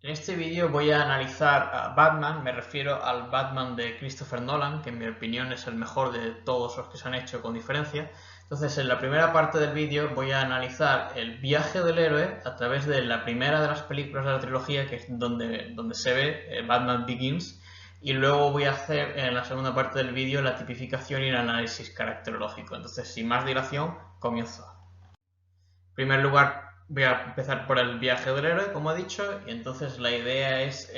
En este vídeo voy a analizar a Batman, me refiero al Batman de Christopher Nolan, que en mi opinión es el mejor de todos los que se han hecho con diferencia. Entonces, en la primera parte del vídeo voy a analizar el viaje del héroe a través de la primera de las películas de la trilogía, que es donde se ve Batman Begins, y luego voy a hacer en la segunda parte del vídeo la tipificación y el análisis caracterológico. Entonces, sin más dilación, comienzo. En primer lugar, voy a empezar por el viaje del héroe, como he dicho, y entonces la idea es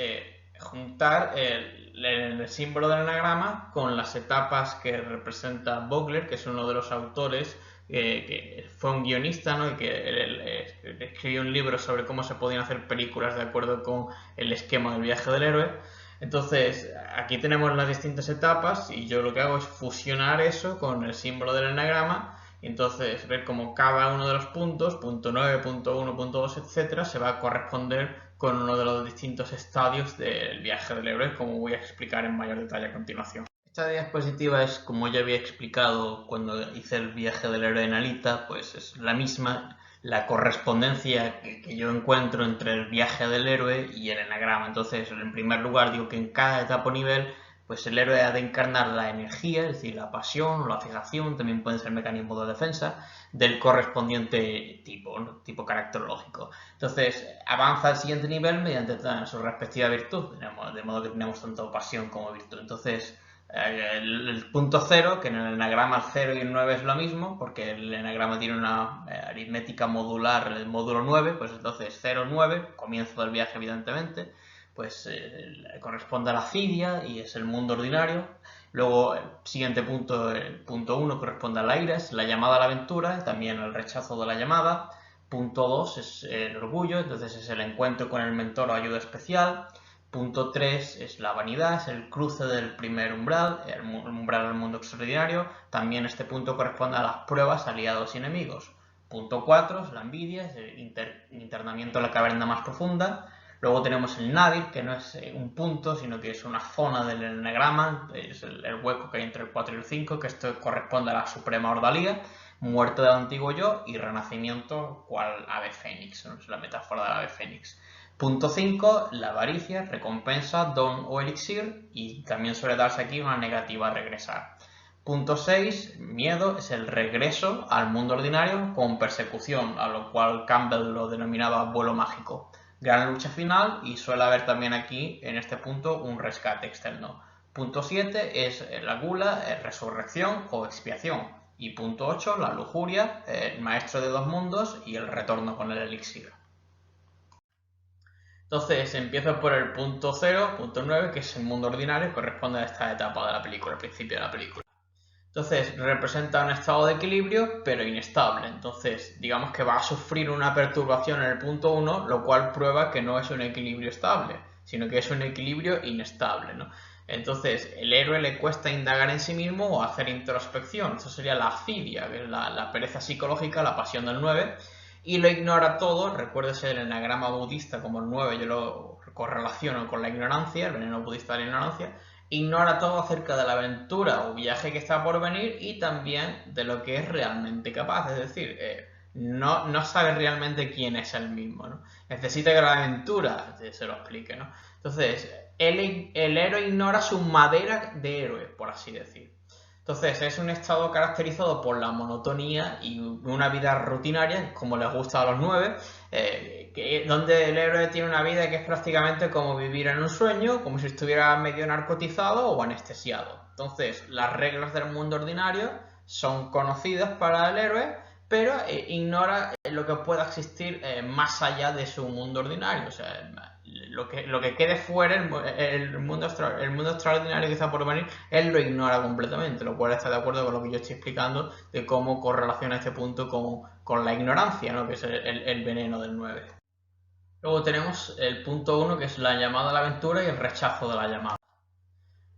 juntar el símbolo del anagrama con las etapas que representa Vogler, que es uno de los autores que fue un guionista, ¿no? Y que él escribió un libro sobre cómo se podían hacer películas de acuerdo con el esquema del viaje del héroe. Entonces, aquí tenemos las distintas etapas y yo lo que hago es fusionar eso con el símbolo del anagrama. Entonces, ver cómo cada uno de los puntos, punto 9, punto 1, punto 2, etcétera, se va a corresponder con uno de los distintos estadios del viaje del héroe, como voy a explicar en mayor detalle a continuación. Esta diapositiva es, como ya había explicado cuando hice el viaje del héroe en Alita, pues es la misma, la correspondencia que yo encuentro entre el viaje del héroe y el enagrama. Entonces, en primer lugar, digo que en cada etapa o nivel pues el héroe ha de encarnar la energía, es decir, la pasión o la fijación, también pueden ser mecanismos de defensa, del correspondiente tipo, ¿no? Tipo caracterológico. Entonces, avanza al siguiente nivel mediante su respectiva virtud, de modo que tenemos tanto pasión como virtud. Entonces, el punto 0, que en el enagrama el 0 y el 9 es lo mismo, porque el enagrama tiene una aritmética modular, el módulo 9, pues entonces 0, 9, comienzo del viaje evidentemente, pues corresponde a la filia y es el mundo ordinario. Luego el siguiente punto, el punto 1, corresponde al Aires, la llamada a la aventura, también el rechazo de la llamada. Punto 2 es el orgullo, entonces es el encuentro con el mentor o ayuda especial. Punto 3 es la vanidad, es el cruce del primer umbral, el umbral del mundo extraordinario. También este punto corresponde a las pruebas, aliados y enemigos. Punto 4 es la envidia, es el internamiento en la caverna más profunda. Luego tenemos el Nadir, que no es un punto, sino que es una zona del enagrama, es el hueco que hay entre el 4 y el 5, que esto corresponde a la suprema ordalía, muerte del antiguo yo y renacimiento cual ave fénix, ¿no? Es la metáfora del ave fénix. Punto 5, la avaricia, recompensa, don o elixir, y también suele darse aquí una negativa a regresar. Punto 6, miedo, es el regreso al mundo ordinario con persecución, a lo cual Campbell lo denominaba vuelo mágico. Gran lucha final y suele haber también aquí, en este punto, un rescate externo. Punto 7 es la gula, resurrección o expiación. Y punto 8, la lujuria, el maestro de dos mundos y el retorno con el elixir. Entonces empiezo por el punto 0, punto 9, que es el mundo ordinario, corresponde a esta etapa de la película, al principio de la película. Entonces representa un estado de equilibrio, pero inestable. Entonces, digamos que va a sufrir una perturbación en el punto 1, lo cual prueba que no es un equilibrio estable, sino que es un equilibrio inestable, ¿no? Entonces, el héroe le cuesta indagar en sí mismo o hacer introspección. Eso sería la filia, que es la pereza psicológica, la pasión del 9, y lo ignora todo. Recuérdese el enagrama budista como el 9, yo lo correlaciono con la ignorancia, el veneno budista de la ignorancia. Ignora todo acerca de la aventura o viaje que está por venir y también de lo que es realmente capaz. Es decir, no sabe realmente quién es él mismo, ¿no? Necesita que la aventura se lo explique, ¿no? Entonces, el héroe ignora su madera de héroe, por así decir. Entonces, es un estado caracterizado por la monotonía y una vida rutinaria, como les gusta a los 9, donde el héroe tiene una vida que es prácticamente como vivir en un sueño, como si estuviera medio narcotizado o anestesiado. Entonces, las reglas del mundo ordinario son conocidas para el héroe, pero ignora lo que pueda existir más allá de su mundo ordinario. O sea, lo que quede fuera, el mundo extraordinario que está por venir, él lo ignora completamente, lo cual está de acuerdo con lo que yo estoy explicando de cómo correlaciona este punto con la ignorancia, ¿no? Que es el veneno del 9. Luego tenemos el punto 1, que es la llamada a la aventura y el rechazo de la llamada.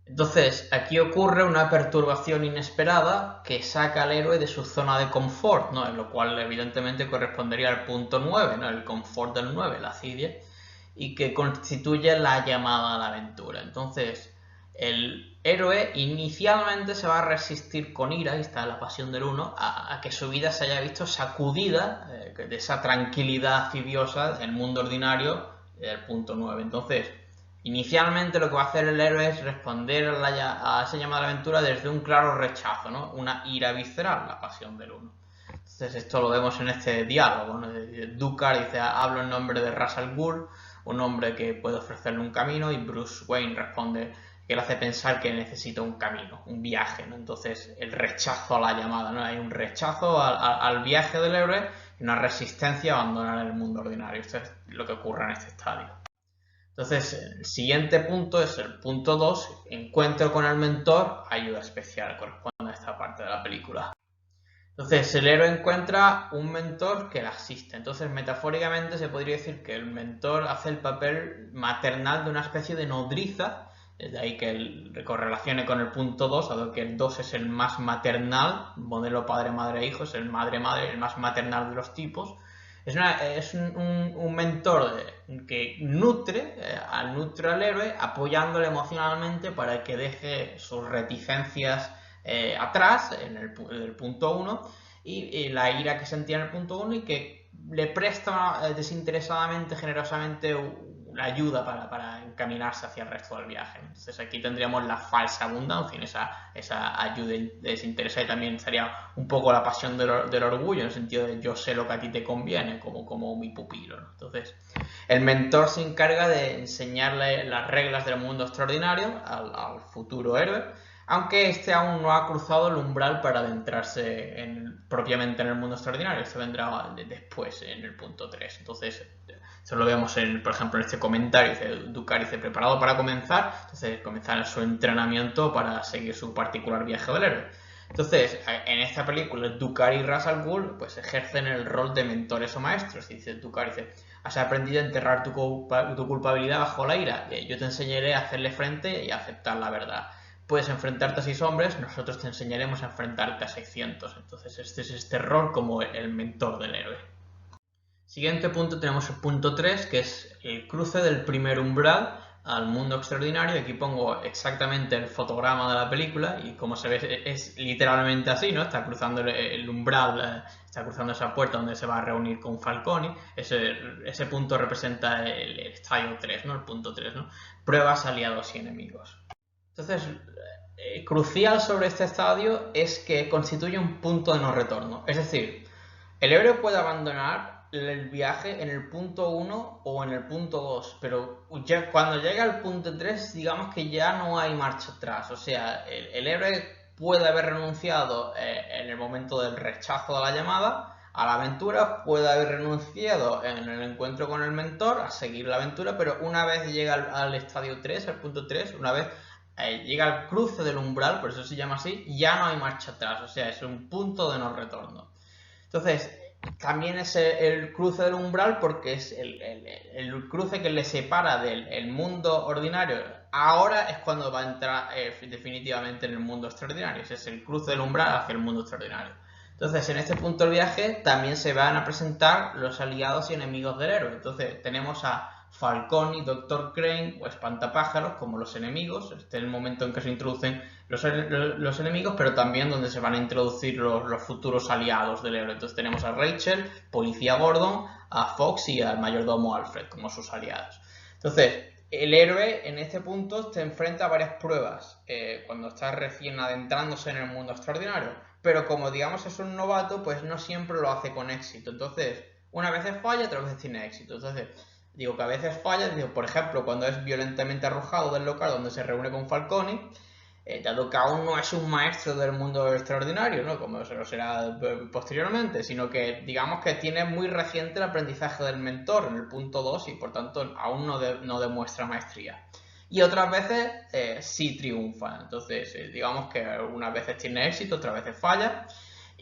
Entonces, aquí ocurre una perturbación inesperada que saca al héroe de su zona de confort, ¿no? En lo cual evidentemente correspondería al punto 9, ¿no? El confort del 9, la acidia, y que constituye la llamada a la aventura. Entonces, el héroe inicialmente se va a resistir con ira, y está la pasión del 1, a que su vida se haya visto sacudida de esa tranquilidad fidiosa del mundo ordinario, el punto 9. Entonces, inicialmente lo que va a hacer el héroe es responder a esa llamada a la aventura desde un claro rechazo, ¿no? Una ira visceral, la pasión del uno. Entonces esto lo vemos en este diálogo, ¿no? Dukar dice, hablo en nombre de Ra's al Ghul, un hombre que puede ofrecerle un camino, y Bruce Wayne responde que le hace pensar que necesita un camino, un viaje, ¿no? Entonces el rechazo a la llamada, ¿no? Hay un rechazo al viaje del héroe y una resistencia a abandonar el mundo ordinario. Esto es lo que ocurre en este estadio. Entonces, el siguiente punto es el punto 2, encuentro con el mentor, ayuda especial, corresponde a esta parte de la película. Entonces, el héroe encuentra un mentor que le asiste. Entonces, metafóricamente se podría decir que el mentor hace el papel maternal de una especie de nodriza, de ahí que él correlacione con el punto 2, dado que el 2 es el más maternal, modelo padre-madre-hijo, es el madre-madre, el más maternal de los tipos. Es un mentor que nutre al héroe, apoyándole emocionalmente para que deje sus reticencias atrás, en el punto 1, y la ira que sentía en el punto 1, y que le presta desinteresadamente, generosamente, la ayuda para encaminarse hacia el resto del viaje. Entonces aquí tendríamos la falsa abundancia, en esa ayuda desinteresada, y también estaría un poco la pasión del orgullo, en el sentido de yo sé lo que a ti te conviene, como mi pupilo, ¿no? Entonces el mentor se encarga de enseñarle las reglas del mundo extraordinario al futuro héroe, aunque este aún no ha cruzado el umbral para adentrarse propiamente en el mundo extraordinario. Esto vendrá después, en el punto 3. Entonces, eso lo vemos, por ejemplo, en este comentario. Dice, Dukar dice, preparado para comenzar. Entonces, comenzar su entrenamiento para seguir su particular viaje del héroe. Entonces, en esta película, Dukar y Ra's al Ghul pues ejercen el rol de mentores o maestros. Y dice Dukar, dice, has aprendido a enterrar tu culpabilidad bajo la ira. Yo te enseñaré a hacerle frente y a aceptar la verdad. Puedes enfrentarte a 6 hombres, nosotros te enseñaremos a enfrentarte a 600. Entonces este es este rol como el mentor del héroe. Siguiente punto, tenemos el punto 3, que es el cruce del primer umbral al mundo extraordinario. Aquí pongo exactamente el fotograma de la película y como se ve es literalmente así, ¿no? Está cruzando el umbral, está cruzando esa puerta donde se va a reunir con Falcone. Ese punto representa el estadio 3, ¿no? El punto 3, ¿no? Pruebas, aliados y enemigos. Entonces, crucial sobre este estadio es que constituye un punto de no retorno. Es decir, el héroe puede abandonar el viaje en el punto 1 o en el punto 2, pero ya cuando llega al punto 3, digamos que ya no hay marcha atrás. O sea, el héroe puede haber renunciado en el momento del rechazo de la llamada a la aventura, puede haber renunciado en el encuentro con el mentor a seguir la aventura, pero una vez llega al estadio 3, al punto 3, una vez llega al cruce del umbral, por eso se llama así, ya no hay marcha atrás, o sea, es un punto de no retorno. Entonces, también es el cruce del umbral porque es el cruce que le separa del mundo ordinario. Ahora es cuando va a entrar definitivamente en el mundo extraordinario, ese es el cruce del umbral hacia el mundo extraordinario. Entonces, en este punto del viaje también se van a presentar los aliados y enemigos del héroe. Entonces, tenemos a Falcone, Dr. Crane o Espantapájaros como los enemigos. Este es el momento en que se introducen los enemigos, pero también donde se van a introducir los futuros aliados del héroe. Entonces tenemos a Rachel, Policía Gordon, a Fox y al mayordomo Alfred como sus aliados. Entonces, el héroe en este punto se enfrenta a varias pruebas cuando está recién adentrándose en el mundo extraordinario, pero como digamos es un novato, pues no siempre lo hace con éxito. Entonces, una vez falla, otras veces tiene éxito. Entonces, digo que a veces falla, digo, por ejemplo, cuando es violentamente arrojado del local donde se reúne con Falcone, dado que aún no es un maestro del mundo extraordinario, ¿no? Como se lo será posteriormente, sino que digamos que tiene muy reciente el aprendizaje del mentor en el punto 2 y por tanto aún no demuestra maestría. Y otras veces sí triunfa, entonces digamos que unas veces tiene éxito, otras veces falla.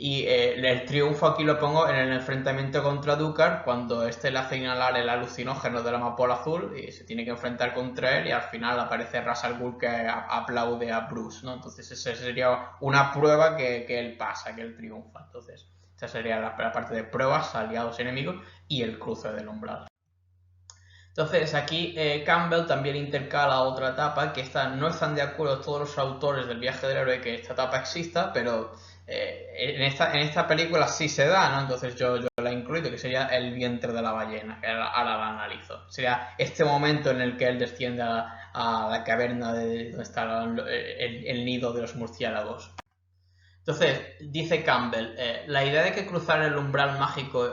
Y el triunfo aquí lo pongo en el enfrentamiento contra Dukar, cuando este le hace inhalar el alucinógeno de la amapola azul y se tiene que enfrentar contra él, y al final aparece Ra's al Ghul que aplaude a Bruce, ¿no? Entonces esa sería una prueba que él pasa, que él triunfa. Entonces esa sería la parte de pruebas, aliados, enemigos y el cruce del umbral. Entonces aquí Campbell también intercala otra etapa, que no están de acuerdo todos los autores del viaje del héroe que esta etapa exista, pero en esta película sí se da, ¿no? Entonces yo la incluyo incluido, que sería el vientre de la ballena, que ahora lo analizo. Sería este momento en el que él desciende a la caverna donde está el nido de los murciélagos. Entonces, dice Campbell, la idea de que cruzar el umbral mágico,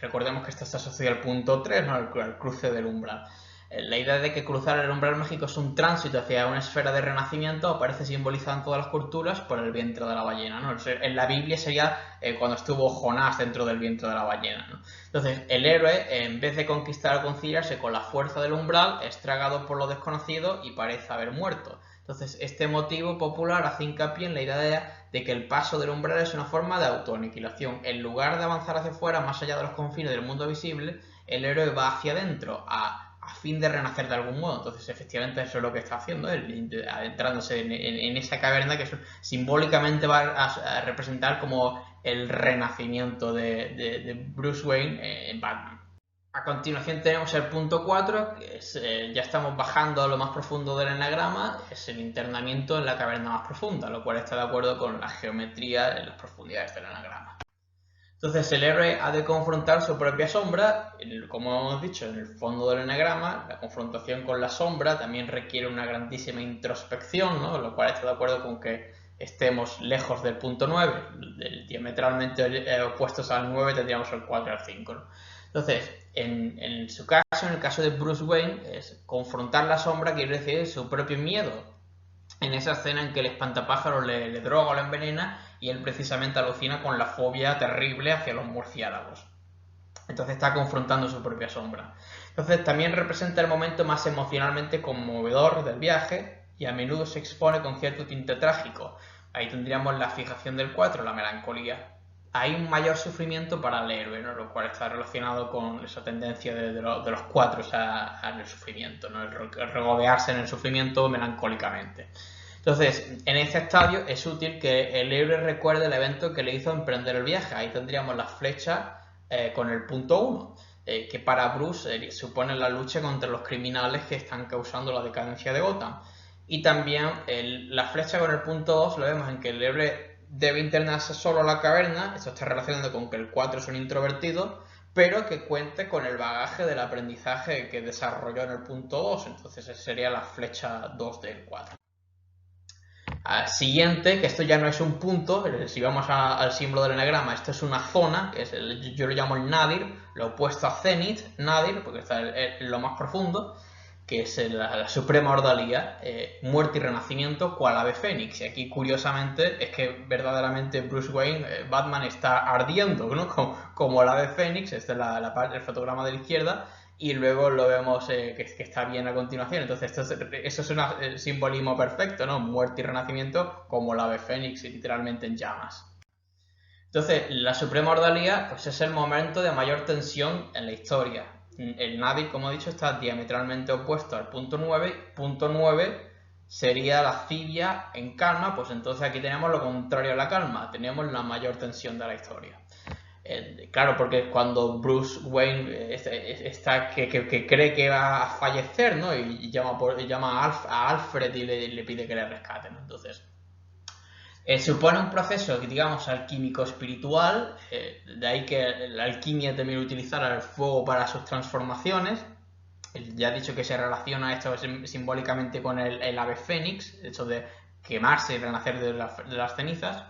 recordemos que esto está asociado al punto 3, ¿no? El cruce del umbral. La idea de que cruzar el umbral mágico es un tránsito hacia una esfera de renacimiento aparece simbolizada en todas las culturas por el vientre de la ballena, ¿no? En la Biblia sería cuando estuvo Jonás dentro del vientre de la ballena, ¿no? Entonces, el héroe, en vez de conquistar o conciliarse con la fuerza del umbral, es tragado por lo desconocido y parece haber muerto. Entonces, este motivo popular hace hincapié en la idea de que el paso del umbral es una forma de autoaniquilación. En lugar de avanzar hacia afuera, más allá de los confines del mundo visible, el héroe va hacia adentro a fin de renacer de algún modo. Entonces, efectivamente, eso es lo que está haciendo, adentrándose en esa caverna que simbólicamente va a representar como el renacimiento de Bruce Wayne en Batman. A continuación tenemos el punto 4, que es, ya estamos bajando a lo más profundo del enagrama, es el internamiento en la caverna más profunda, lo cual está de acuerdo con la geometría en las profundidades del enagrama. Entonces el héroe ha de confrontar su propia sombra, como hemos dicho, en el fondo del enagrama. La confrontación con la sombra también requiere una grandísima introspección, ¿no? Lo cual está de acuerdo con que estemos lejos del punto 9, diametralmente opuestos al 9 tendríamos el 4 al 5, ¿no? Entonces, en su caso, en el caso de Bruce Wayne, es confrontar la sombra, quiere decir su propio miedo. En esa escena en que el espantapájaros le droga o le envenena y él precisamente alucina con la fobia terrible hacia los murciélagos. Entonces está confrontando su propia sombra. Entonces también representa el momento más emocionalmente conmovedor del viaje y a menudo se expone con cierto tinte trágico. Ahí tendríamos la fijación del 4, la melancolía. Hay un mayor sufrimiento para el héroe, ¿no? Lo cual está relacionado con esa tendencia de los 4 al sufrimiento, ¿no? El regodearse en el sufrimiento melancólicamente. Entonces, en este estadio es útil que el héroe recuerde el evento que le hizo emprender el viaje. Ahí tendríamos la flecha con el punto 1, que para Bruce supone la lucha contra los criminales que están causando la decadencia de Gotham. Y también la flecha con el punto 2 lo vemos en que el héroe debe internarse solo a la caverna. Esto está relacionado con que el 4 es un introvertido, pero que cuente con el bagaje del aprendizaje que desarrolló en el punto 2. Entonces esa sería la flecha 2 del 4. Siguiente, que esto ya no es un punto, si vamos al símbolo del enagrama, esto es una zona, que es yo lo llamo el nadir, lo opuesto a zenith, nadir, porque está en lo más profundo, que es la suprema ordalía, muerte y renacimiento, cual ave fénix. Y aquí, curiosamente, es que verdaderamente Bruce Wayne, Batman, está ardiendo, ¿no? Como el ave fénix. Esta es la parte del fotograma de la izquierda, y luego lo vemos que está bien a continuación. Entonces, eso es un simbolismo perfecto, ¿no? Muerte y renacimiento como el ave fénix, literalmente en llamas. Entonces, la suprema ordalía pues es el momento de mayor tensión en la historia. El nadir, como he dicho, está diametralmente opuesto al punto 9. Punto 9 sería la cibia en calma, pues entonces aquí tenemos lo contrario a la calma, tenemos la mayor tensión de la historia. Claro, porque cuando Bruce Wayne está que cree que va a fallecer, ¿no? Y llama a Alfred y le pide que le rescate, ¿no? Entonces, supone un proceso, digamos, alquímico espiritual, de ahí que la alquimia también utilizara el fuego para sus transformaciones. Ya he dicho que se relaciona esto simbólicamente con el ave fénix, el hecho de quemarse y renacer de las cenizas,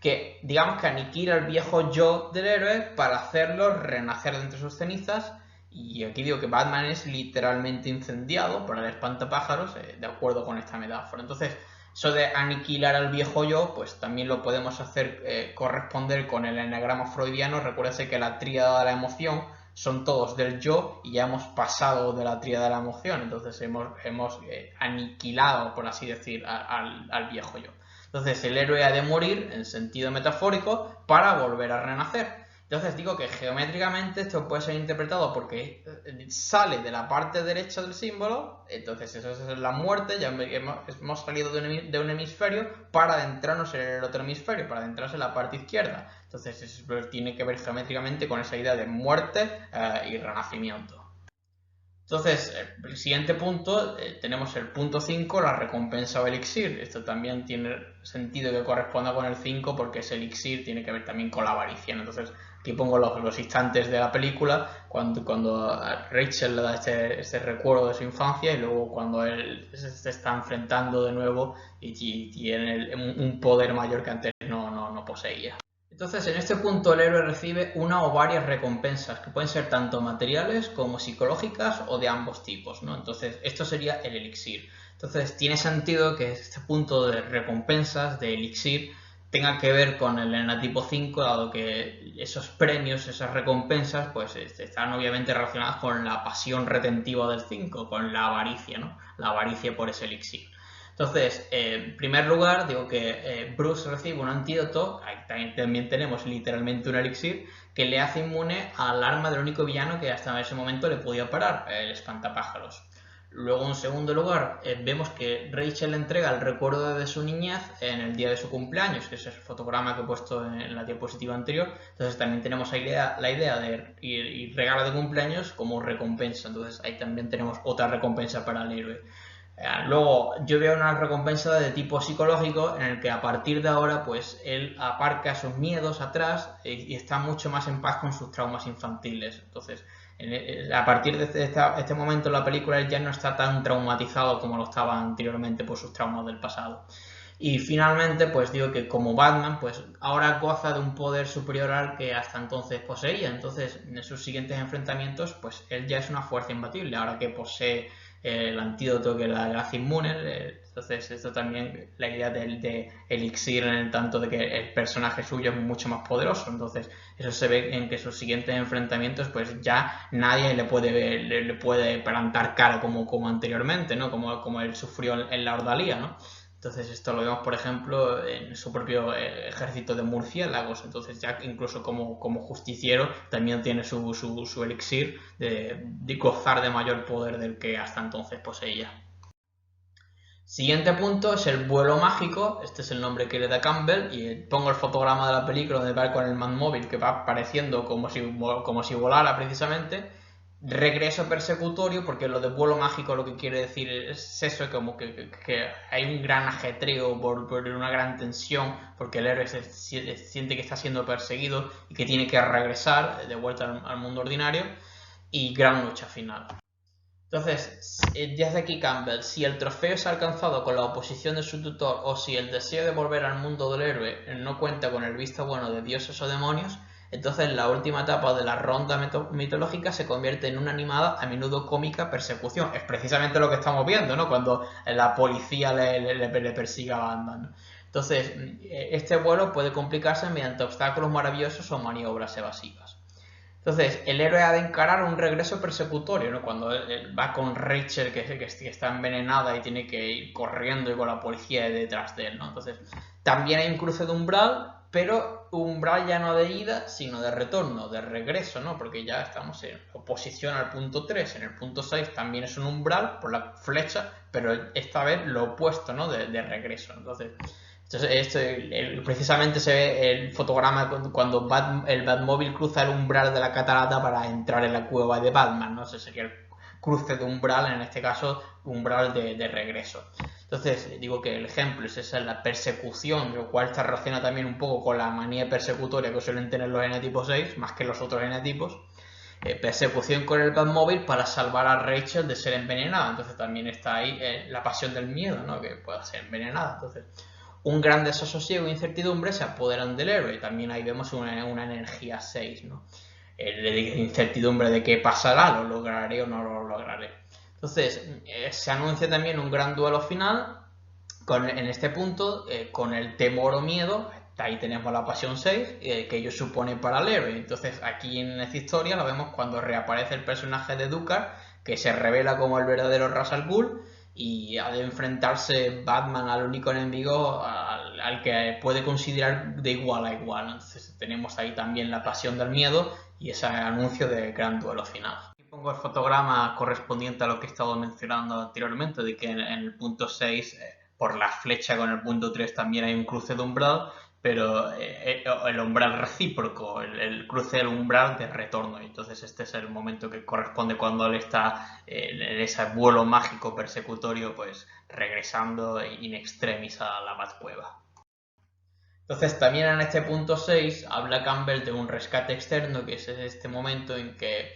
que digamos que aniquila el viejo yo del héroe para hacerlo renacer de entre sus cenizas. Y aquí digo que Batman es literalmente incendiado por el espantapájaros, de acuerdo con esta metáfora. Entonces, eso de aniquilar al viejo yo, pues también lo podemos hacer corresponder con el enagrama freudiano. Recuérdese que la tríada de la emoción son todos del yo y ya hemos pasado de la tríada de la emoción. Entonces hemos aniquilado, por así decir, al viejo yo. Entonces el héroe ha de morir en sentido metafórico para volver a renacer. Entonces digo que geométricamente esto puede ser interpretado porque sale de la parte derecha del símbolo. Entonces eso es la muerte, ya hemos salido de un hemisferio para adentrarnos en el otro hemisferio, para adentrarse en la parte izquierda. Entonces eso tiene que ver geométricamente con esa idea de muerte y renacimiento. Entonces, el siguiente punto, tenemos el punto 5, la recompensa o elixir. Esto también tiene sentido que corresponda con el 5 porque ese elixir tiene que ver también con la avaricia, ¿no? Entonces, Aquí pongo los instantes de la película, cuando a Rachel le da este recuerdo de su infancia y luego cuando él se está enfrentando de nuevo y tiene un poder mayor que antes no poseía. Entonces, en este punto el héroe recibe una o varias recompensas, que pueden ser tanto materiales como psicológicas o de ambos tipos, ¿no? Entonces, esto sería el elixir. Entonces, tiene sentido que este punto de recompensas, de elixir, tenga que ver con el enatipo 5, dado que esos premios, esas recompensas, pues están obviamente relacionadas con la pasión retentiva del 5, con la avaricia, ¿no? La avaricia por ese elixir. Entonces, en primer lugar, digo que Bruce recibe un antídoto, ahí también tenemos literalmente un elixir, que le hace inmune al arma del único villano que hasta ese momento le podía parar, el espantapájaros. Luego, en segundo lugar, vemos que Rachel le entrega el recuerdo de su niñez en el día de su cumpleaños, que es el fotograma que he puesto en la diapositiva anterior. Entonces también tenemos la idea de ir regalo de cumpleaños como recompensa. Entonces ahí también tenemos otra recompensa para el héroe. Luego yo veo una recompensa de tipo psicológico en el que a partir de ahora pues él aparca sus miedos atrás y está mucho más en paz con sus traumas infantiles. Entonces a partir de este momento en la película él ya no está tan traumatizado como lo estaba anteriormente por sus traumas del pasado. Y finalmente pues digo que como Batman pues ahora goza de un poder superior al que hasta entonces poseía. Entonces en sus siguientes enfrentamientos pues él ya es una fuerza imbatible ahora que posee el antídoto que la hace inmune. Entonces esto también la idea de elixir en el tanto de que el personaje suyo es mucho más poderoso. Entonces eso se ve en que sus siguientes enfrentamientos pues ya nadie le puede plantar cara como anteriormente, ¿no? Como él sufrió en la Ordalía, ¿no? Entonces esto lo vemos, por ejemplo, en su propio ejército de murciélagos. Entonces ya incluso como justiciero también tiene su elixir de gozar de mayor poder del que hasta entonces poseía. Siguiente punto es el vuelo mágico. Este es el nombre que le da Campbell y pongo el fotograma de la película donde va con el Batmóvil que va apareciendo como si volara precisamente. Regreso persecutorio, porque lo de vuelo mágico lo que quiere decir es eso, como que hay un gran ajetreo por una gran tensión, porque el héroe siente que está siendo perseguido y que tiene que regresar de vuelta al mundo ordinario, y gran lucha final. Entonces, dice aquí Campbell, si el trofeo es alcanzado con la oposición de su tutor o si el deseo de volver al mundo del héroe no cuenta con el visto bueno de dioses o demonios, entonces la última etapa de la ronda mitológica se convierte en una animada, a menudo cómica, persecución. Es precisamente lo que estamos viendo, ¿no? Cuando la policía le persigue a Batman, ¿no? Entonces, este vuelo puede complicarse mediante obstáculos maravillosos o maniobras evasivas. Entonces, el héroe ha de encarar un regreso persecutorio, ¿no? Cuando él va con Rachel, que está envenenada y tiene que ir corriendo y con la policía detrás de él, ¿no? Entonces, también hay un cruce de umbral, pero umbral ya no de ida, sino de retorno, de regreso, ¿no? Porque ya estamos en oposición al punto 3. En el punto 6 también es un umbral por la flecha, pero esta vez lo opuesto, ¿no? De regreso. Entonces, precisamente se ve el fotograma cuando el Batmóvil cruza el umbral de la catarata para entrar en la cueva de Batman, ¿no? Ese sería el cruce de umbral, en este caso umbral de regreso. Entonces digo que el ejemplo es esa, la persecución, lo cual se relaciona también un poco con la manía persecutoria que suelen tener los enetipos 6, más que los otros enetipos. Persecución con el Batmóvil para salvar a Rachel de ser envenenada. Entonces también está ahí la pasión del miedo, ¿no? Que pueda ser envenenada. Entonces, un gran desasosiego e incertidumbre se apoderan del héroe. También ahí vemos una energía 6, ¿no? Incertidumbre de qué pasará, lo lograré o no lo lograré. Entonces, se anuncia también un gran duelo final, en este punto, con el temor o miedo. Ahí tenemos la pasión 6, que ello supone para el héroe. Entonces, aquí en esta historia lo vemos cuando reaparece el personaje de Dukat, que se revela como el verdadero Ra's al Ghul, y ha de enfrentarse Batman al único enemigo al que puede considerar de igual a igual. Entonces tenemos ahí también la pasión del miedo y ese anuncio de gran duelo final. Aquí pongo el fotograma correspondiente a lo que he estado mencionando anteriormente, de que en el punto 6, por la flecha con el punto 3 también hay un cruce de umbral, pero el umbral recíproco, el cruce del umbral de retorno. Entonces este es el momento que corresponde cuando él está en ese vuelo mágico persecutorio, pues regresando in extremis a la Batcueva. Entonces también en este punto 6 habla Campbell de un rescate externo, que es este momento en que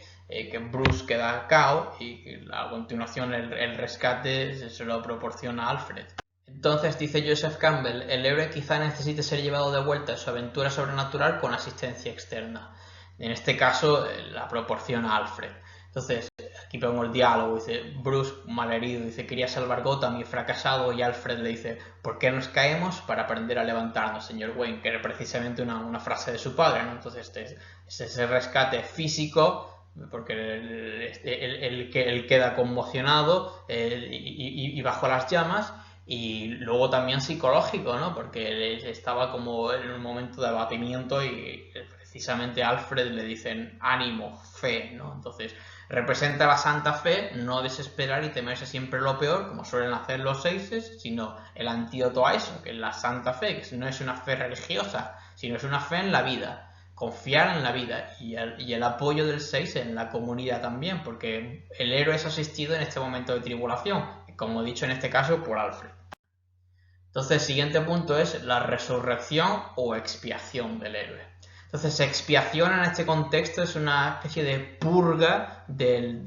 Bruce queda KO y que a continuación el rescate se lo proporciona Alfred. Entonces dice Joseph Campbell, el héroe quizá necesite ser llevado de vuelta a su aventura sobrenatural con asistencia externa. En este caso la proporciona Alfred. Entonces aquí pongo el diálogo, dice Bruce malherido, dice quería salvar Gotham y fracasado, y Alfred le dice ¿por qué nos caemos? Para aprender a levantarnos, señor Wayne, que era precisamente una frase de su padre, ¿no? Entonces este es el rescate físico, porque él queda conmocionado y bajo las llamas, y luego también psicológico, ¿no? Porque él estaba como en un momento de abatimiento y precisamente a Alfred le dicen ánimo, fe, ¿no? Entonces representa la santa fe, no desesperar y temerse siempre lo peor, como suelen hacer los seises, sino el antídoto a eso, que es la santa fe, que no es una fe religiosa, sino es una fe en la vida. Confiar en la vida y el apoyo del 6 en la comunidad también, porque el héroe es asistido en este momento de tribulación, como he dicho en este caso por Alfred. Entonces el siguiente punto es la resurrección o expiación del héroe. Entonces expiación en este contexto es una especie de purga del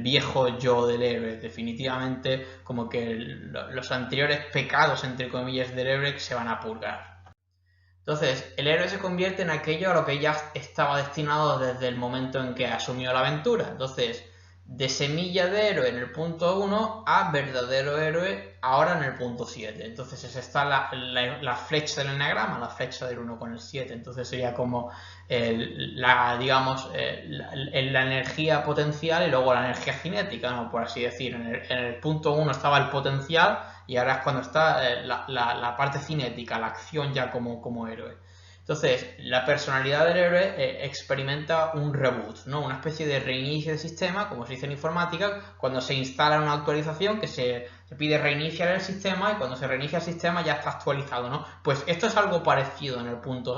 viejo yo del héroe. Definitivamente como que los anteriores pecados, entre comillas, del héroe se van a purgar. Entonces, el héroe se convierte en aquello a lo que ya estaba destinado desde el momento en que asumió la aventura. Entonces, de semilla de héroe en el punto 1 a verdadero héroe ahora en el punto 7. Entonces, esa está la flecha del enagrama, la flecha del 1 con el 7. Entonces, sería como la energía potencial y luego la energía cinética, ¿no? Por así decir. En el punto 1 estaba el potencial y ahora es cuando está la parte cinética, la acción ya como héroe. Entonces, la personalidad del héroe experimenta un reboot, ¿no? Una especie de reinicio del sistema, como se dice en informática, cuando se instala una actualización que se pide reiniciar el sistema, y cuando se reinicia el sistema ya está actualizado, ¿no? Pues esto es algo parecido en el punto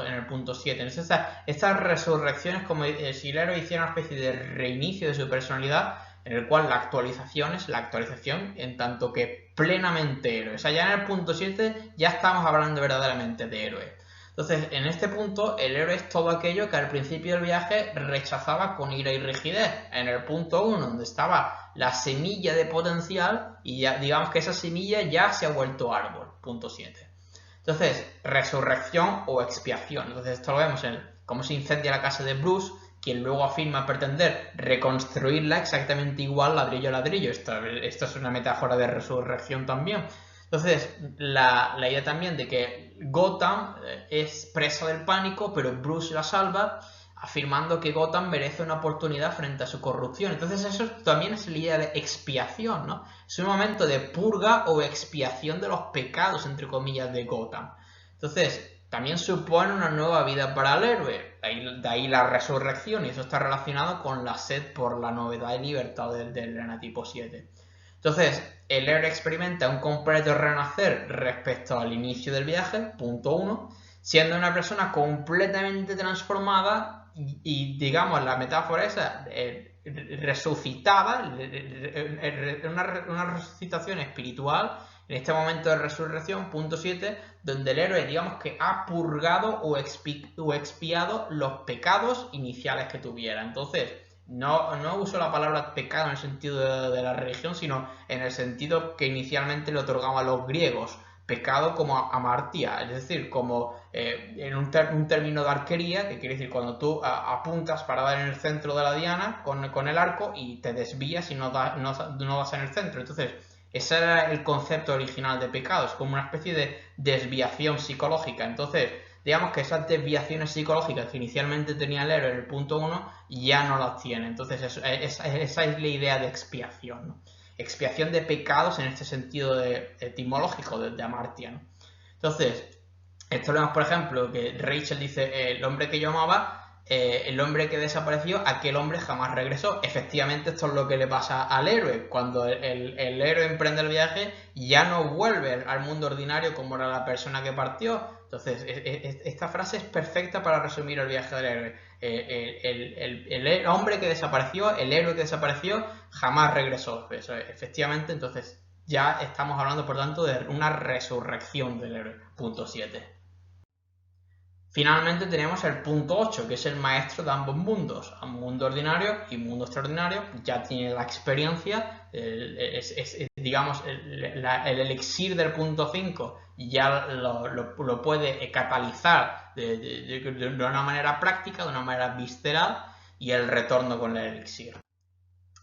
7. Entonces, estas resurrecciones, como si el héroe hiciera una especie de reinicio de su personalidad, en el cual la actualización es la actualización en tanto que plenamente héroe. O sea, ya en el punto 7 ya estamos hablando verdaderamente de héroe. Entonces, en este punto, el héroe es todo aquello que al principio del viaje rechazaba con ira y rigidez. En el punto 1, donde estaba la semilla de potencial, y ya digamos que esa semilla ya se ha vuelto árbol. Punto 7. Entonces, resurrección o expiación. Entonces, esto lo vemos en cómo se incendia la casa de Bruce, quien luego afirma pretender reconstruirla exactamente igual ladrillo a ladrillo. Esto es una metáfora de resurrección también. Entonces, la idea también de que Gotham es presa del pánico, pero Bruce la salva, afirmando que Gotham merece una oportunidad frente a su corrupción. Entonces, eso también es la idea de expiación, ¿no? Es un momento de purga o expiación de los pecados, entre comillas, de Gotham. Entonces, también supone una nueva vida para el héroe. De ahí la resurrección, y eso está relacionado con la sed por la novedad y libertad del enatipo 7. Entonces, el héroe experimenta un completo renacer respecto al inicio del viaje, punto 1, siendo una persona completamente transformada y digamos, la metáfora esa, resucitada, una resucitación espiritual, en este momento de resurrección, punto 7, donde el héroe, digamos que ha purgado o expiado los pecados iniciales que tuviera. Entonces, no uso la palabra pecado en el sentido de la religión, sino en el sentido que inicialmente le otorgaban los griegos. Pecado como amartía, es decir, como en un término de arquería, que quiere decir cuando tú apuntas para dar en el centro de la diana con el arco y te desvías y no das en el centro. Entonces, ese era el concepto original de pecado, es como una especie de desviación psicológica. Entonces, digamos que esas desviaciones psicológicas que inicialmente tenía el héroe en el punto 1 ya no las tiene. Entonces esa es la idea de expiación, ¿no? Expiación de pecados en este sentido etimológico de amartia, ¿no? Entonces, esto lo vemos, por ejemplo, que Rachel dice, el hombre que yo amaba, el hombre que desapareció, aquel hombre jamás regresó. Efectivamente, esto es lo que le pasa al héroe. Cuando el héroe emprende el viaje, ya no vuelve al mundo ordinario como era la persona que partió. Entonces, esta frase es perfecta para resumir el viaje del héroe. El hombre que desapareció, el héroe que desapareció, jamás regresó. Eso, efectivamente, entonces ya estamos hablando, por tanto, de una resurrección del héroe. Punto 7. Finalmente tenemos el punto 8, que es el maestro de ambos mundos, a mundo ordinario y mundo extraordinario. Ya tiene la experiencia, digamos, el elixir del punto 5 ya lo puede catalizar de una manera práctica, de una manera visceral, y el retorno con el elixir.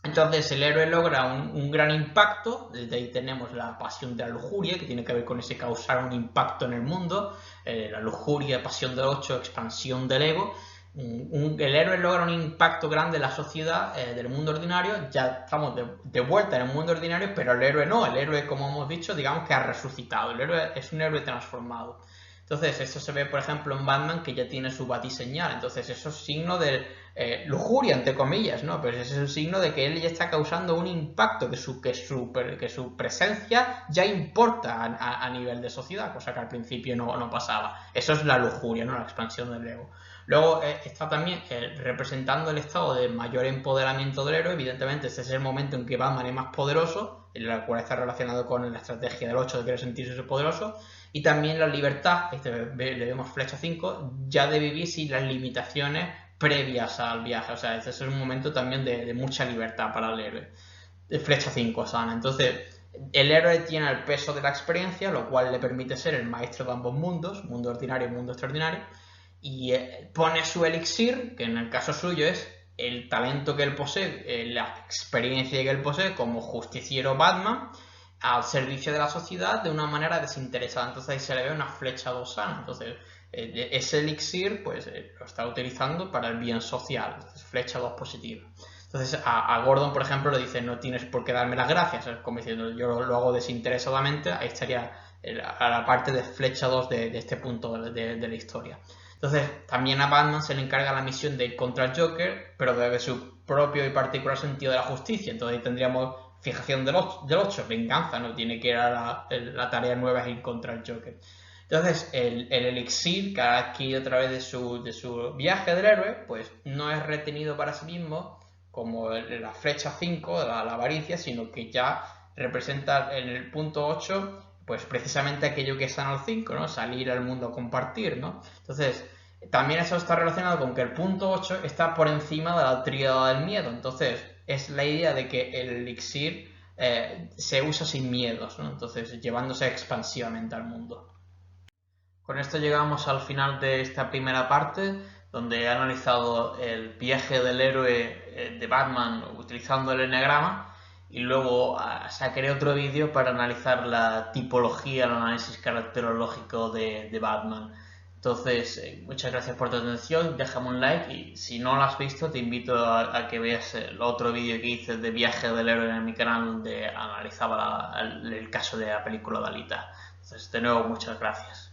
Entonces el héroe logra un gran impacto, desde ahí tenemos la pasión de la lujuria, que tiene que ver con ese causar un impacto en el mundo, la lujuria, pasión del 8, expansión del ego. El héroe logra un impacto grande en la sociedad del mundo ordinario, ya estamos de vuelta en el mundo ordinario, pero el héroe no, el héroe, como hemos dicho, digamos que ha resucitado, el héroe es un héroe transformado. Entonces, eso se ve, por ejemplo, en Batman, que ya tiene su batiseñal. Entonces, eso es signo de lujuria, entre comillas, ¿no? Pero ese es el signo de que él ya está causando un impacto, que su presencia ya importa a nivel de sociedad, cosa que al principio no pasaba. Eso es la lujuria, ¿no? La expansión del ego. Luego está también representando el estado de mayor empoderamiento del héroe. Evidentemente, este es el momento en que Batman es más poderoso, el cual está relacionado con la estrategia del 8 de querer sentirse poderoso. Y también la libertad, le vemos flecha 5, ya de vivir sin las limitaciones previas al viaje. O sea, este es un momento también de mucha libertad para el héroe. Flecha 5 sana. Entonces, el héroe tiene el peso de la experiencia, lo cual le permite ser el maestro de ambos mundos, mundo ordinario y mundo extraordinario. Y pone su elixir, que en el caso suyo es el talento que él posee, la experiencia que él posee como justiciero Batman, al servicio de la sociedad de una manera desinteresada. Entonces ahí se le ve una flecha 2 sana. Entonces ese elixir pues lo está utilizando para el bien social. Entonces, flecha 2 positiva. Entonces a Gordon, por ejemplo, le dice: no tienes por qué darme las gracias, como diciendo, yo lo hago desinteresadamente. Ahí estaría a la parte de flecha 2 de este punto de la historia. Entonces también a Batman se le encarga la misión de ir contra el Joker, pero desde su propio y particular sentido de la justicia. Entonces ahí tendríamos fijación del 8, venganza, no tiene que ir a la tarea nueva es ir contra el Joker. Entonces el elixir que ha adquirido a través de su viaje del héroe, pues no es retenido para sí mismo como la flecha 5, la avaricia, sino que ya representa en el punto 8 pues precisamente aquello que es sano al 5, ¿no? Salir al mundo a compartir, ¿no? Entonces, también eso está relacionado con que el punto 8 está por encima de la tríada del miedo. Entonces, es la idea de que el elixir se usa sin miedos, ¿no? Entonces, llevándose expansivamente al mundo. Con esto llegamos al final de esta primera parte, donde he analizado el viaje del héroe de Batman utilizando el eneagrama, y luego sacaré otro vídeo para analizar la tipología, el análisis caracterológico de Batman. Entonces, muchas gracias por tu atención, déjame un like, y si no lo has visto te invito a que veas el otro vídeo que hice de viaje del héroe en mi canal, donde analizaba el caso de la película de Alita. Entonces, de nuevo, muchas gracias.